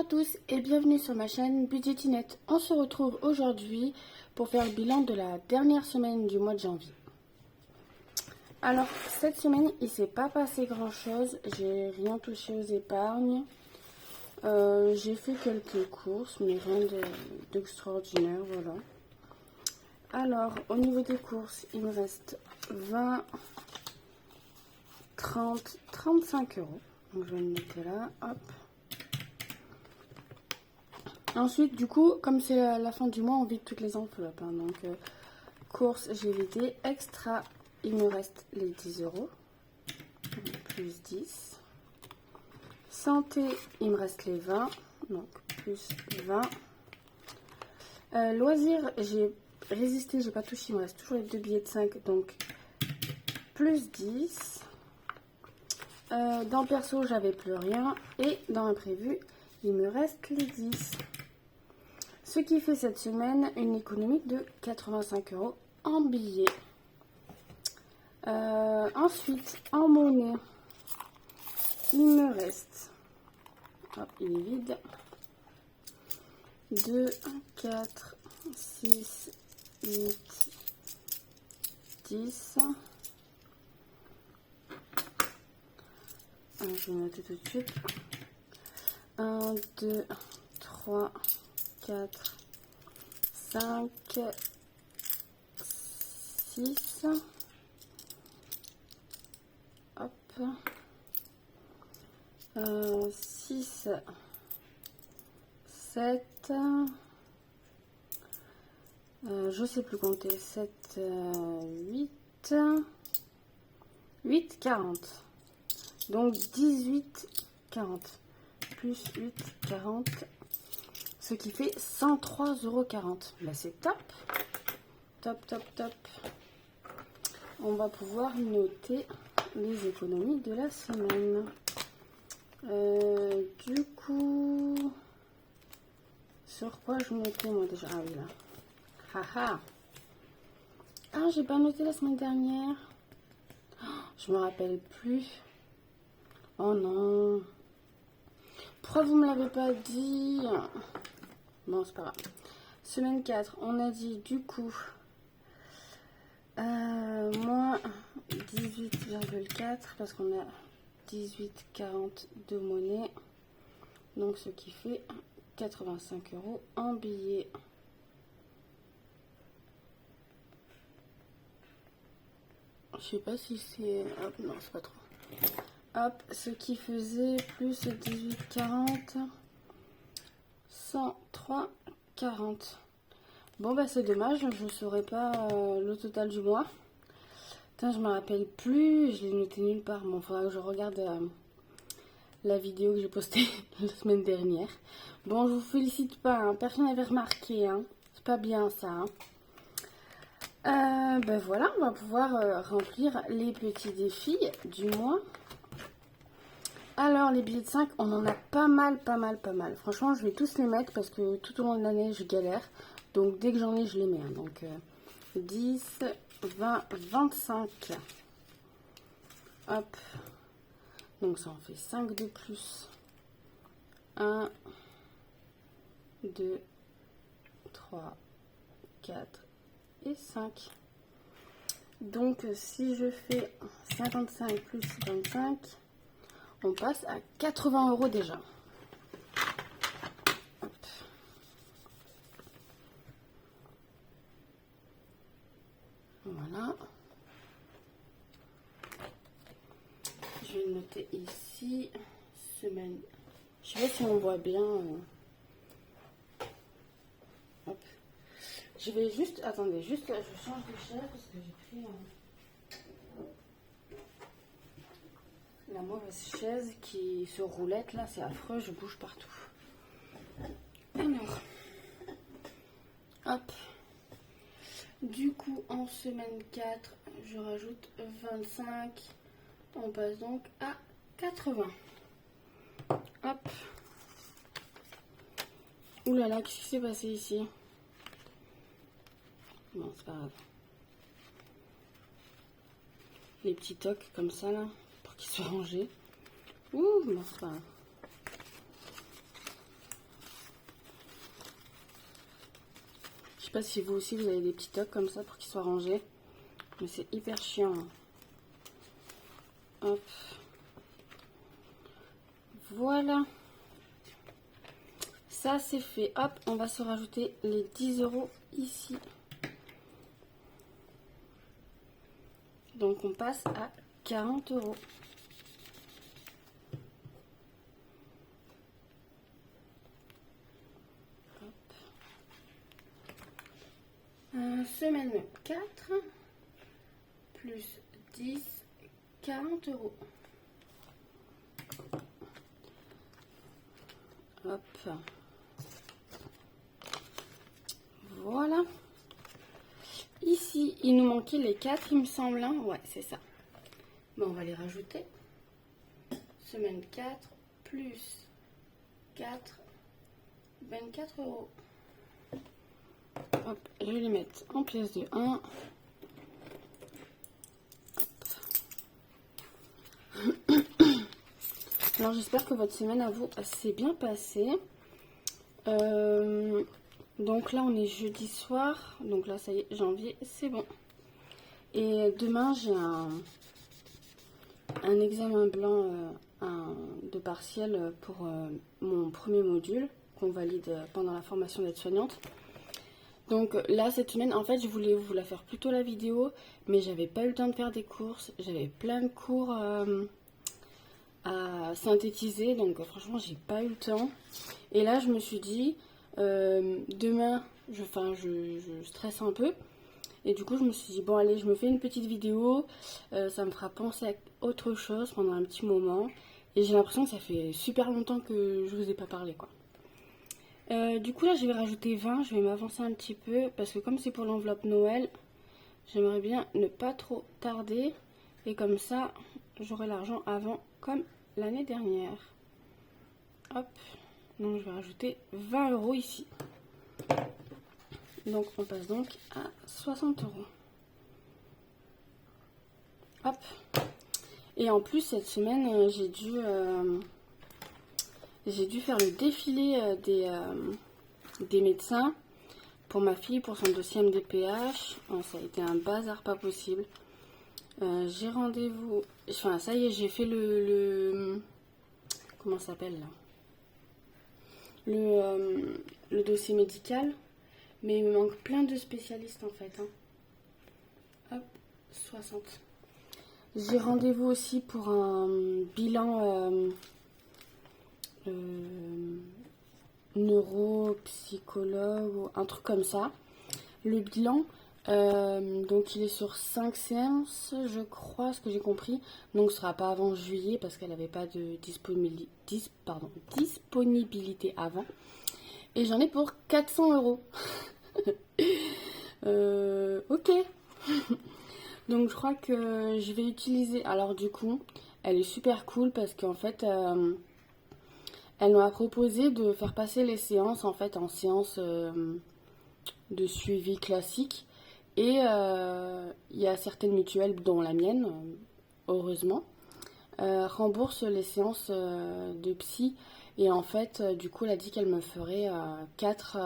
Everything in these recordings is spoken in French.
à tous et bienvenue sur ma chaîne Budgetinette. On se retrouve aujourd'hui pour faire le bilan de la dernière semaine du mois de janvier. Alors cette semaine il s'est pas passé grand chose, j'ai rien touché aux épargnes. J'ai fait quelques courses mais rien d'extraordinaire, voilà. Alors au niveau des courses il me reste 20, 30, 35 euros. Donc je vais le noter là, hop. Ensuite, du coup, comme c'est la fin du mois, on vide toutes les enveloppes. Hein, donc, courses, j'ai vidé. Extra, il me reste les 10 euros. Plus 10. Santé, il me reste les 20. Donc, plus 20. Loisirs, j'ai résisté, j'ai pas touché. Il me reste toujours les 2 billets de 5. Donc, plus 10. Dans perso, j'avais plus rien. Et dans imprévu, il me reste les 10. Ce qui fait cette semaine une économie de 85 euros en billets. Ensuite, en monnaie, il me reste, hop, il est vide, 2, 4, 6, 8, 10. Je vais noter tout de suite. 1, 2, 3, 4, 5, 6, hop, 6, 7, je sais plus compter, 7, 8, 8, 40, donc 18, 40, plus 8, 40, ce qui fait 103,40 euros. Bah, c'est top. Top, top, top. On va pouvoir noter les économies de la semaine. Du coup, sur quoi je notais moi déjà? Ah oui, là. Haha. Ah, j'ai pas noté la semaine dernière. Je me rappelle plus. Oh non. Pourquoi vous me l'avez pas dit? Bon, c'est pas grave. Semaine 4, on a dit du coup moins 18,4 parce qu'on a 18,40 de monnaie. Donc ce qui fait 85 euros en billets. Je sais pas si c'est... Hop, non, c'est pas trop. Hop, ce qui faisait plus 18,40. 103,40. Bon bah c'est dommage, je ne saurais pas le total du mois. Putain, je me rappelle plus, je l'ai noté nulle part. Bon, il faudra que je regarde la vidéo que j'ai postée la semaine dernière. Bon, je vous félicite pas, hein. Personne n'avait remarqué, hein. C'est pas bien ça. Hein. Ben voilà, on va pouvoir remplir les petits défis du mois. Alors, les billets de 5, on en a pas mal. Franchement, je vais tous les mettre parce que tout au long de l'année, je galère. Donc, dès que j'en ai, je les mets. Hein. Donc, 10, 20, 25. Hop. Donc, ça en fait 5 de plus. 1, 2, 3, 4 et 5. Donc, si je fais 55 plus 25... on passe à 80 euros déjà. Hop. Voilà. Je vais le noter ici. Semaine. Je sais pas si on voit bien. Hop. Je vais juste... Attendez, juste là, je change de chaise parce que j'ai pris la mauvaise chaise qui se roulette là, c'est affreux, je bouge partout. Alors, hop. Du coup, en semaine 4, je rajoute 25. On passe donc à 80. Hop. Ouh là là, qu'est-ce qui s'est passé ici? Bon, c'est pas grave. Les petits tocs comme ça là, pour qu'ils soient rangés. Ouh, bon, c'est pas grave. sais pas si vous aussi vous avez des petits tocs comme ça pour qu'ils soient rangés. Mais c'est hyper chiant. Hop. Voilà. Ça c'est fait. Hop, on va se rajouter les 10 € ici. Donc on passe à 40 €. Semaine 4 plus 10, 40 €. Hop. Voilà. Ici, il nous manquait les 4, il me semble. Hein. Ouais, c'est ça. Bon, on va les rajouter. Semaine 4 plus 4, 24 €. Hop, je vais les mettre en pièce de 1. Alors j'espère que votre semaine à vous s'est bien passée. Donc là on est jeudi soir. Donc là ça y est, janvier, c'est bon. Et demain j'ai un examen blanc de partiel pour mon premier module qu'on valide pendant la formation d'aide-soignante. Donc là cette semaine en fait je voulais vous la faire plus tôt la vidéo, mais j'avais pas eu le temps de faire des courses, j'avais plein de cours à synthétiser, donc franchement j'ai pas eu le temps. Et là je me suis dit demain je stresse un peu, et du coup je me suis dit bon allez je me fais une petite vidéo, ça me fera penser à autre chose pendant un petit moment, et j'ai l'impression que ça fait super longtemps que je vous ai pas parlé quoi. Du coup là je vais rajouter 20, je vais m'avancer un petit peu parce que comme c'est pour l'enveloppe Noël, j'aimerais bien ne pas trop tarder et comme ça j'aurai l'argent avant comme l'année dernière. Hop, donc je vais rajouter 20 € ici. Donc on passe donc à 60 €. Hop. Et en plus cette semaine j'ai dû faire le défilé des médecins pour ma fille, pour son dossier MDPH. Oh, ça a été un bazar pas possible. J'ai rendez-vous. Enfin, ça y est, j'ai fait comment ça s'appelle là, le dossier médical. Mais il me manque plein de spécialistes en fait. Hein. Hop, 60. J'ai rendez-vous aussi pour un bilan neuropsychologue ou un truc comme ça. Le bilan, donc il est sur 5 séances, je crois, ce que j'ai compris. Donc ce sera pas avant juillet parce qu'elle n'avait pas de disponibilité avant. Et j'en ai pour 400 €. Ok. Donc je crois que je vais utiliser. Alors du coup, elle est super cool parce qu'en fait, elle m'a proposé de faire passer les séances en fait en séance de suivi classique. Et il y a certaines mutuelles, dont la mienne, heureusement, remboursent les séances de psy. Et en fait, du coup, elle a dit qu'elle me ferait 4...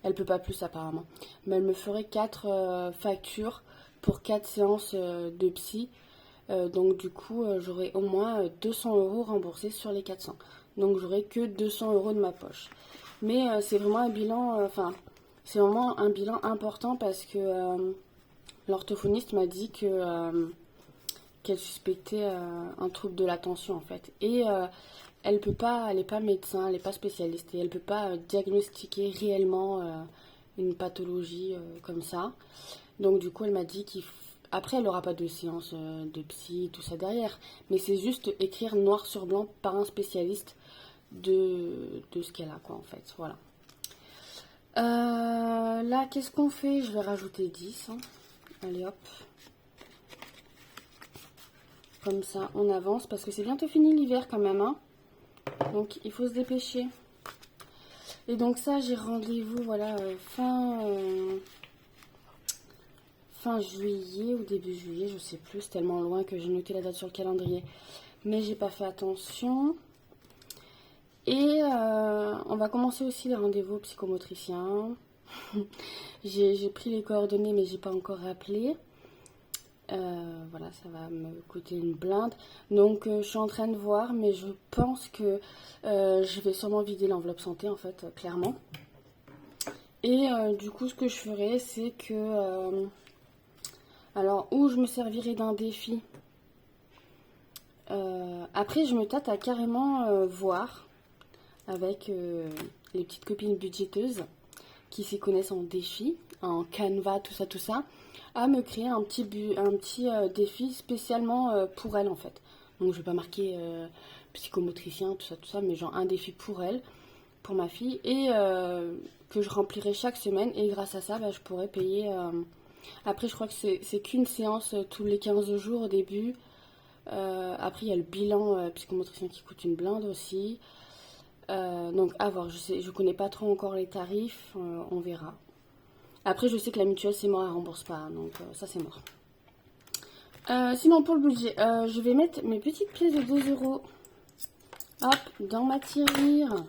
elle peut pas plus apparemment. Mais elle me ferait 4 factures pour 4 séances de psy. Donc du coup, j'aurai au moins 200 € remboursés sur les 400. Donc j'aurai que 200 € de ma poche. Mais c'est vraiment un bilan, c'est vraiment un bilan important parce que l'orthophoniste m'a dit que qu'elle suspectait un trouble de l'attention en fait. Et elle peut pas, elle n'est pas médecin, elle n'est pas spécialiste et elle peut pas diagnostiquer réellement une pathologie comme ça. Donc du coup elle m'a dit après elle n'aura pas de séance de psy, tout ça derrière, mais c'est juste écrire noir sur blanc par un spécialiste de ce qu'elle a quoi en fait, voilà. Là qu'est-ce qu'on fait? Je vais rajouter 10, hein. Allez hop. Comme ça on avance parce que c'est bientôt fini l'hiver quand même, hein. Donc il faut se dépêcher. Et donc ça j'ai rendez-vous voilà fin juillet ou début juillet, je sais plus, c'est tellement loin que j'ai noté la date sur le calendrier. Mais j'ai pas fait attention. Et on va commencer aussi les rendez-vous psychomotriciens. J'ai pris les coordonnées, mais j'ai pas encore appelé. Voilà, ça va me coûter une blinde. Donc, je suis en train de voir, mais je pense que je vais sûrement vider l'enveloppe santé, en fait, clairement. Et du coup, ce que je ferai, c'est que... alors, ou je me servirai d'un défi. Après, je me tâte à carrément voir avec les petites copines budgéteuses qui s'y connaissent en défi, en Canva, tout ça, à me créer un petit défi spécialement pour elle en fait. Donc je vais pas marquer psychomotricien, tout ça, mais genre un défi pour elle, pour ma fille, et que je remplirai chaque semaine, et grâce à ça, bah, je pourrais payer... Après, je crois que c'est qu'une séance tous les 15 jours au début. Après, il y a le bilan psychomotricien qui coûte une blinde aussi. Donc à voir, je connais pas trop encore les tarifs, on verra. Après je sais que la mutuelle c'est mort, elle rembourse pas, donc ça c'est mort. Sinon pour le budget, je vais mettre mes petites pièces de 2 euros, hop, dans ma tirelire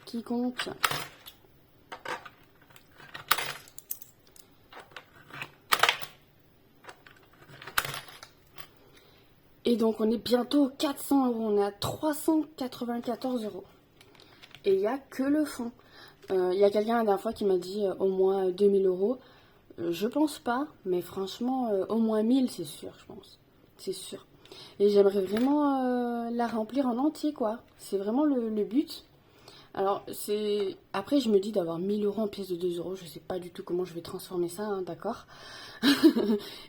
qui compte. Et donc on est bientôt 400 euros, on est à 394 euros. Et il n'y a que le fond. Il y a quelqu'un la dernière fois qui m'a dit au moins 2000 euros. Je pense pas, mais franchement, au moins 1000, c'est sûr, je pense. C'est sûr. Et j'aimerais vraiment la remplir en entier, quoi. C'est vraiment le but. Alors, c'est... Après, je me dis d'avoir 1000 euros en pièces de 2 euros. Je sais pas du tout comment je vais transformer ça, hein, d'accord.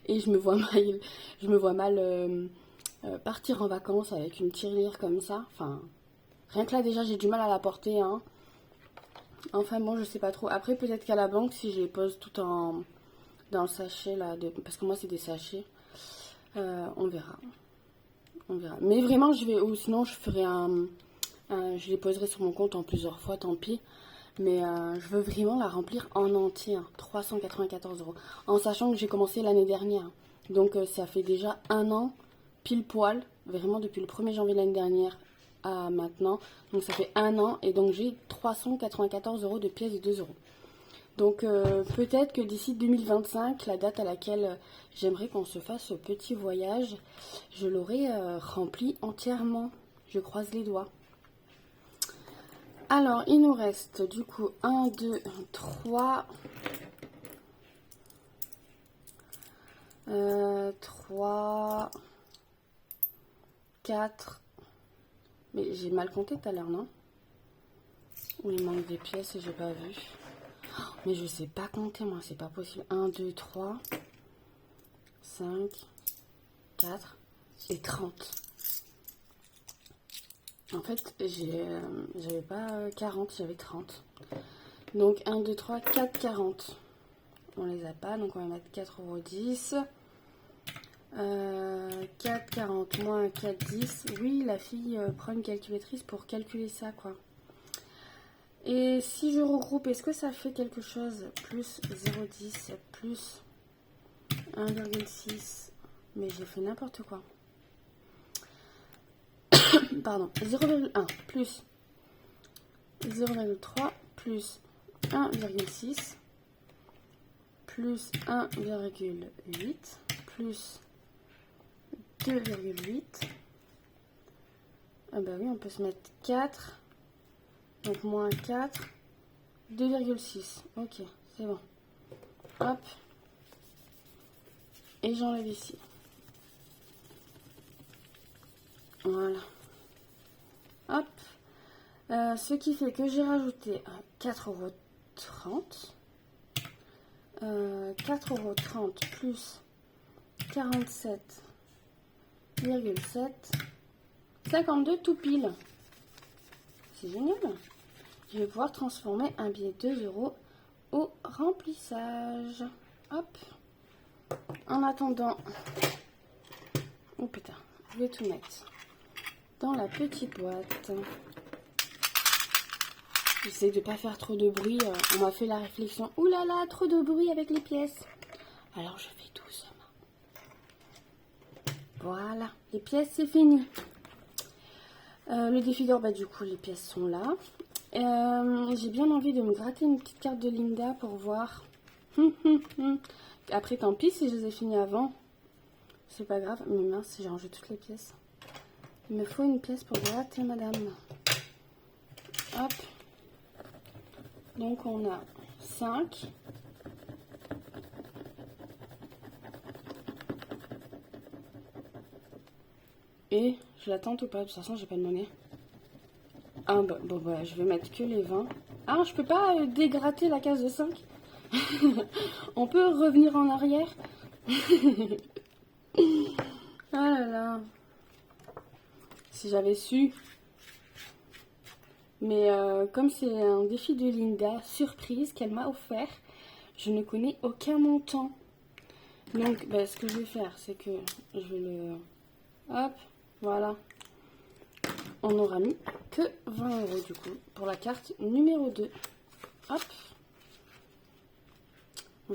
Et je me vois mal partir en vacances avec une tirelire comme ça. Enfin, rien que là, déjà, j'ai du mal à la porter, hein. Enfin bon, je sais pas trop. Après, peut-être qu'à la banque, si je les pose tout dans le sachet, là, parce que moi, c'est des sachets, on verra. On verra. Mais vraiment, ou sinon, je ferai je les poserai sur mon compte en plusieurs fois, tant pis. Mais je veux vraiment la remplir en entier, hein, 394 euros. En sachant que j'ai commencé l'année dernière. Donc, ça fait déjà un an, pile poil, vraiment depuis le 1er janvier l'année dernière à maintenant. Donc ça fait un an et donc j'ai 394 euros de pièces de 2 euros. Donc peut-être que d'ici 2025, la date à laquelle j'aimerais qu'on se fasse ce petit voyage, je l'aurai rempli entièrement. Je croise les doigts. Alors il nous reste du coup 1, 2, 3... 3, 4... Mais j'ai mal compté tout à l'heure, non? Ou il manque des pièces et j'ai pas vu. Mais je sais pas compter, moi, c'est pas possible. 1, 2, 3, 5, 4 et 30. En fait, j'avais pas 40, j'avais 30. Donc 1, 2, 3, 4, 40. On les a pas, donc on va mettre 4,10 €. 4,40 moins 4,10. Oui, la fille prend une calculatrice pour calculer ça, quoi. Et si je regroupe, est-ce que ça fait quelque chose? Plus 0,10 plus 1,6. Mais j'ai fait n'importe quoi. Pardon. 0,1 plus 0,3 plus 1,6 plus 1,8 plus 2,8. Ah bah oui, on peut se mettre 4. Donc moins 4. 2,6. Ok, c'est bon. Hop. Et j'enlève ici. Voilà. Hop. Ce qui fait que j'ai rajouté 4,30 €. 4,30 € plus 47,7. 52 tout pile. C'est génial. Je vais pouvoir transformer un billet de 2 € au remplissage. Hop. En attendant... Oh putain, je vais tout mettre dans la petite boîte. J'essaie de pas faire trop de bruit. On m'a fait la réflexion. Ouh là là, trop de bruit avec les pièces. Alors je fais doucement. Voilà, les pièces c'est fini. Le défi d'or, bah du coup les pièces sont là. J'ai bien envie de me gratter une petite carte de Linda pour voir. Après, tant pis si je les ai finis avant. C'est pas grave. Mais mince, j'ai rangé toutes les pièces. Il me faut une pièce pour gratter, madame. Hop. Donc, on a 5. Et je l'attends ou pas? De toute façon, j'ai pas de monnaie. Ah, bon, je vais mettre que les 20. Ah, je peux pas dégratter la case de 5. On peut revenir en arrière. Ah là là. Si j'avais su. Mais comme c'est un défi de Linda, surprise, qu'elle m'a offert, je ne connais aucun montant. Donc, ce que je vais faire, c'est que je vais le... Hop, voilà. On n'aura mis que 20 € du coup, pour la carte numéro 2. Hop.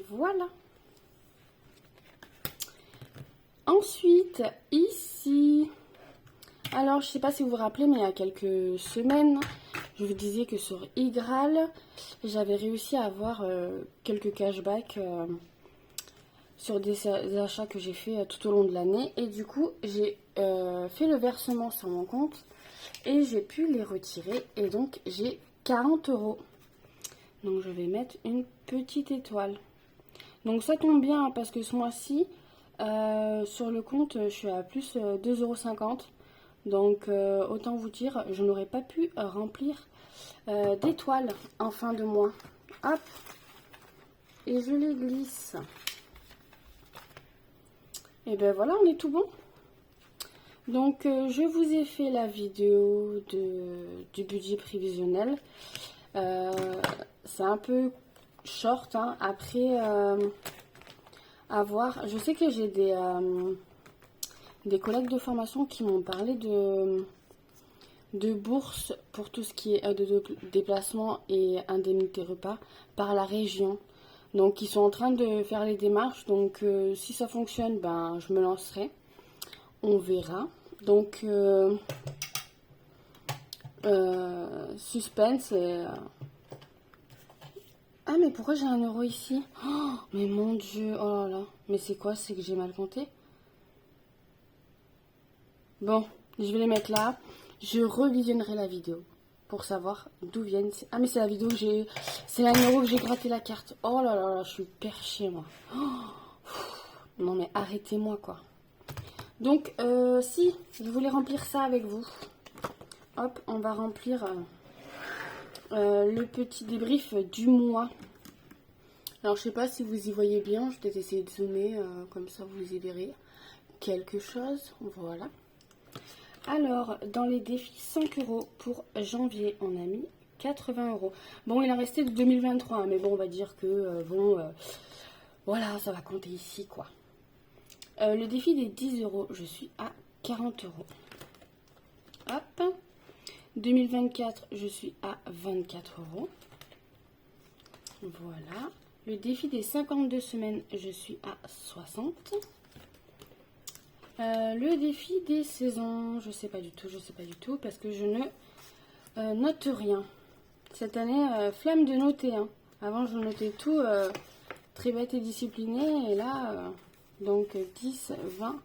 Voilà. Ensuite, ici... Alors, je sais pas si vous vous rappelez, mais il y a quelques semaines, je vous disais que sur iGraal, j'avais réussi à avoir quelques cashbacks sur des achats que j'ai fait tout au long de l'année. Et du coup, j'ai fait le versement sur mon compte et j'ai pu les retirer. Et donc, j'ai 40 €. Donc, je vais mettre une petite étoile. Donc, ça tombe bien parce que ce mois-ci, sur le compte, je suis à plus 2,50 €. Donc, autant vous dire, je n'aurais pas pu remplir d'étoiles en fin de mois. Hop. Et je les glisse. Et ben voilà, on est tout bon. Donc, je vous ai fait la vidéo du budget prévisionnel. C'est un peu short, hein. Après, à voir. Je sais que j'ai des collègues de formation qui m'ont parlé de bourses pour tout ce qui est de déplacement et indemnité repas par la région. Donc ils sont en train de faire les démarches. Donc si ça fonctionne, ben je me lancerai. On verra. Donc suspense et... Ah mais pourquoi j'ai 1 € ici? Oh, mais mon Dieu, oh là là. Mais c'est quoi? C'est que j'ai mal compté? Bon, je vais les mettre là. Je revisionnerai la vidéo pour savoir d'où viennent. Ah, mais c'est la vidéo que j'ai... C'est la numéro que j'ai gratté la carte. Oh là là là, je suis perchée, moi. Oh, non, mais arrêtez-moi, quoi. Donc, si, je voulais remplir ça avec vous. Hop, on va remplir le petit débrief du mois. Alors, je sais pas si vous y voyez bien. Je vais peut-être essayer de zoomer, comme ça vous y verrez quelque chose. Voilà. Alors, dans les défis 5 € pour janvier, on a mis 80 €. Bon, il en restait de 2023, mais bon, on va dire que, voilà, ça va compter ici, quoi. Le défi des 10 €, je suis à 40 €. Hop. 2024, je suis à 24 €. Voilà. Le défi des 52 semaines, je suis à 60 €. Le défi des saisons, je sais pas du tout, parce que je ne note rien. Cette année, flemme de noter. Hein. Avant, je notais tout très bête et discipliné, et là, donc 10, 20,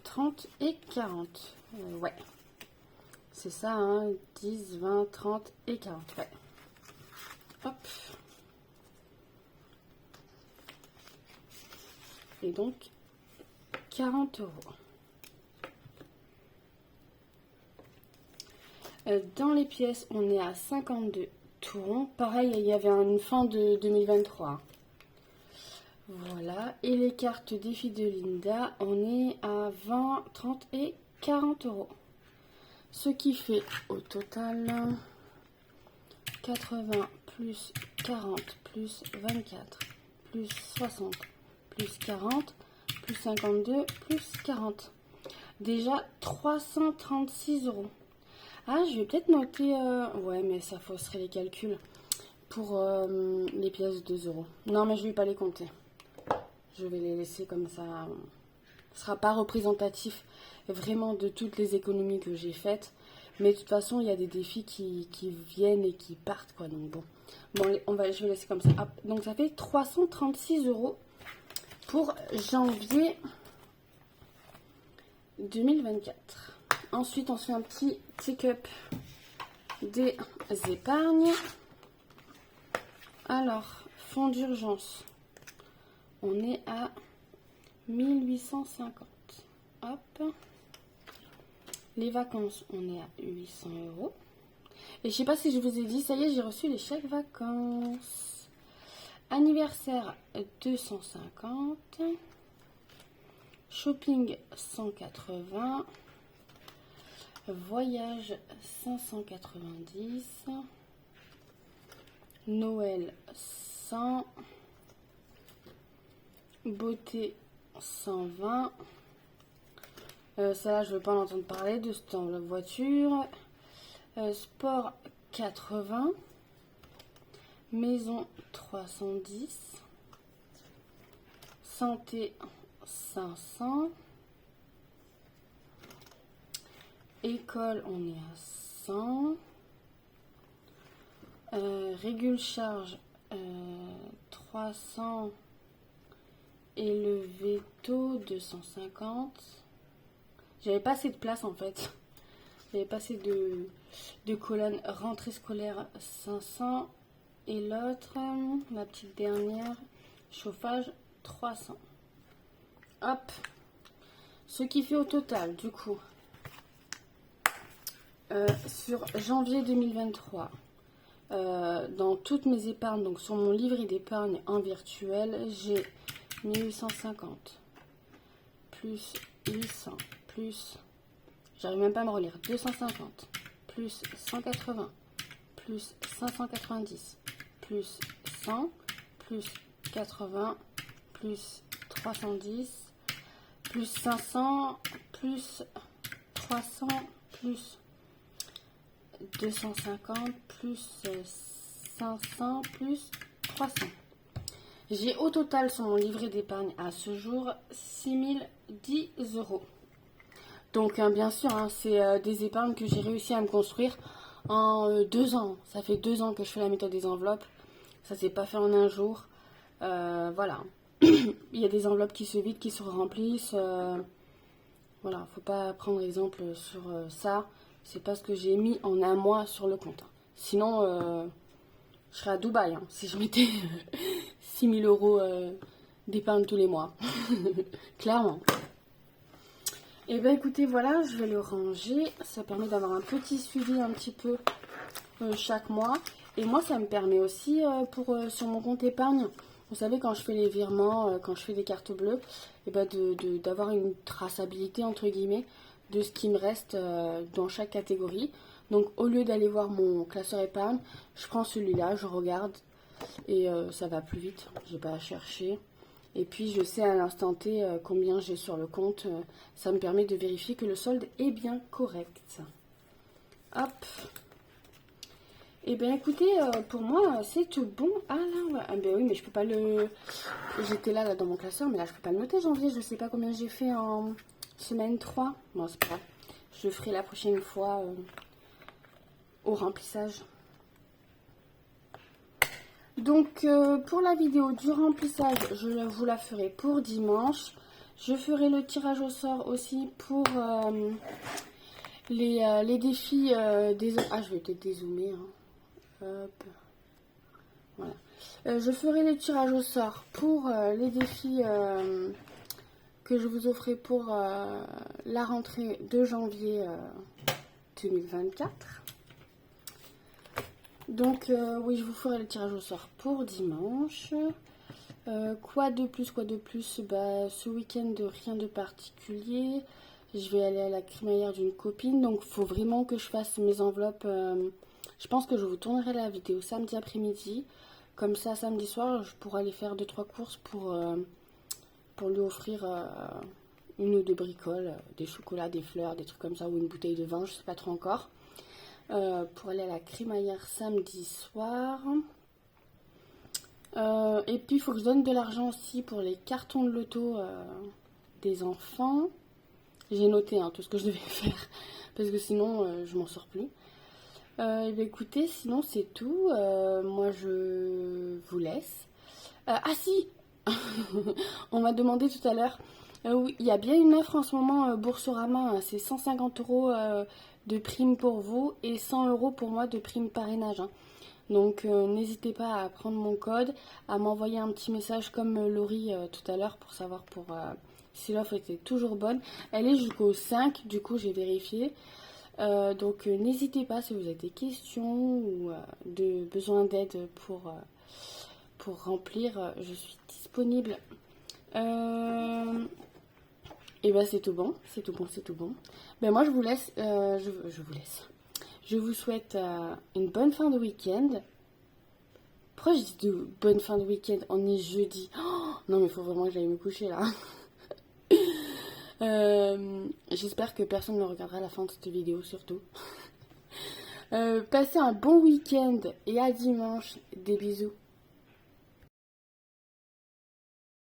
30 et 40. Ouais, c'est ça, hein, 10, 20, 30 et 40. Ouais. Hop. Et donc, 40 €. Dans les pièces, on est à 52 tourons. Pareil, il y avait une fin de 2023. Voilà. Et les cartes défi de Linda, on est à 20, 30 et 40 €. Ce qui fait au total 80 plus 40 plus 24 plus 60 plus 40 plus 52 plus 40. Déjà 336 €. Ah, je vais peut-être noter... ouais, mais ça fausserait les calculs pour les pièces de 2 €. Non, mais je ne vais pas les compter. Je vais les laisser comme ça. Ce ne sera pas représentatif vraiment de toutes les économies que j'ai faites. Mais de toute façon, il y a des défis qui viennent et qui partent, quoi. Donc bon, je vais laisser comme ça. Hop. Donc ça fait 336 € pour janvier 2024. Ensuite, on se fait un petit check-up des épargnes. Alors, fonds d'urgence, on est à 1850. Hop. Les vacances, on est à 800 €. Et je sais pas si je vous ai dit, ça y est, j'ai reçu les chèques vacances. Anniversaire, 250. Shopping, 180. Voyage, 590. Noël, 100. Beauté, 120. Ça là, je ne veux pas en entendre parler de cette enveloppe voiture. Sport, 80. Maison, 310. Santé, 500. École, on est à 100. Régule charge, 300. Et le veto, 250. J'avais pas assez de place en fait. J'avais pas assez de colonnes. Rentrée scolaire, 500. Et l'autre, la petite dernière, chauffage, 300. Hop. Ce qui fait au total, du coup, sur janvier 2023, dans toutes mes épargnes, donc sur mon livret d'épargne en virtuel, j'ai 1850 plus 800 plus, j'arrive même pas à me relire, 250 plus 180 plus 590 plus 100 plus 80 plus 310 plus 500 plus 300 plus 250 plus 500 plus 300. J'ai au total sur mon livret d'épargne à ce jour 6010 €. Donc bien sûr, hein, c'est des épargnes que j'ai réussi à me construire en 2 ans. Ça fait 2 ans que je fais la méthode des enveloppes. Ça s'est pas fait en un jour. Voilà. Il y a des enveloppes qui se vident, qui se remplissent. Voilà, faut pas prendre exemple sur ça. C'est pas ce que j'ai mis en un mois sur le compte. Sinon, je serais à Dubaï, hein, si je mettais 6000 € d'épargne tous les mois. Clairement. Et bien écoutez, voilà, je vais le ranger. Ça permet d'avoir un petit suivi un petit peu chaque mois. Et moi, ça me permet aussi sur mon compte épargne. Vous savez, quand je fais les virements, quand je fais des cartes bleues, et ben d'avoir une traçabilité, entre guillemets, de ce qui me reste dans chaque catégorie. Donc au lieu d'aller voir mon classeur épargne, je prends celui-là, je regarde et ça va plus vite, j'ai pas à chercher. Et puis je sais à l'instant T combien j'ai sur le compte, ça me permet de vérifier que le solde est bien correct. Hop. Et bien écoutez, pour moi c'est tout bon. Ah là, ouais. Ah, ben oui, mais je peux pas le... J'étais là dans mon classeur, mais là je peux pas le noter janvier, je sais pas combien j'ai fait en semaine 3. Bon, c'est pas grave. Je le ferai la prochaine fois au remplissage. Donc pour la vidéo du remplissage, je vous la ferai pour dimanche. Je ferai le tirage au sort aussi pour les défis des... Ah, je vais peut-être dézoomer. Hein. Hop. Voilà. Je ferai le tirage au sort pour les défis que je vous offrais pour la rentrée de janvier 2024. Donc oui, je vous ferai le tirage au sort pour dimanche. Quoi de plus, bah, ce week-end, rien de particulier. Je vais aller à la crémaillère d'une copine. Donc il faut vraiment que je fasse mes enveloppes. Je pense que je vous tournerai la vidéo samedi après-midi. Comme ça, samedi soir, je pourrai aller faire 2-3 courses pour lui offrir une ou deux bricoles, des chocolats, des fleurs, des trucs comme ça, ou une bouteille de vin, je sais pas trop encore. Pour aller à la crémaillère samedi soir. Et puis il faut que je donne de l'argent aussi pour les cartons de loto des enfants. J'ai noté tout ce que je devais faire parce que sinon je m'en sors plus. Et bien écoutez, sinon c'est tout. Moi je vous laisse. Ah si, on m'a demandé tout à l'heure. Oui, il y a bien une offre en ce moment Boursorama, hein, c'est 150 euros de prime pour vous et 100 euros pour moi de prime parrainage, hein. Donc n'hésitez pas à prendre mon code, à m'envoyer un petit message comme Laurie tout à l'heure pour savoir si l'offre était toujours bonne. Elle est jusqu'au 5, du coup j'ai vérifié. Donc n'hésitez pas si vous avez des questions ou de besoin d'aide pour remplir, je suis disponible. Et ben c'est tout bon, c'est tout bon, c'est tout bon. Ben moi je vous laisse, je vous laisse. Je vous souhaite une bonne fin de week-end. Pourquoi je dis de bonne fin de week-end? On est jeudi. Oh, non mais il faut vraiment que j'aille me coucher là. J'espère que personne ne regardera la fin de cette vidéo surtout. Passez un bon week-end et à dimanche. Des bisous.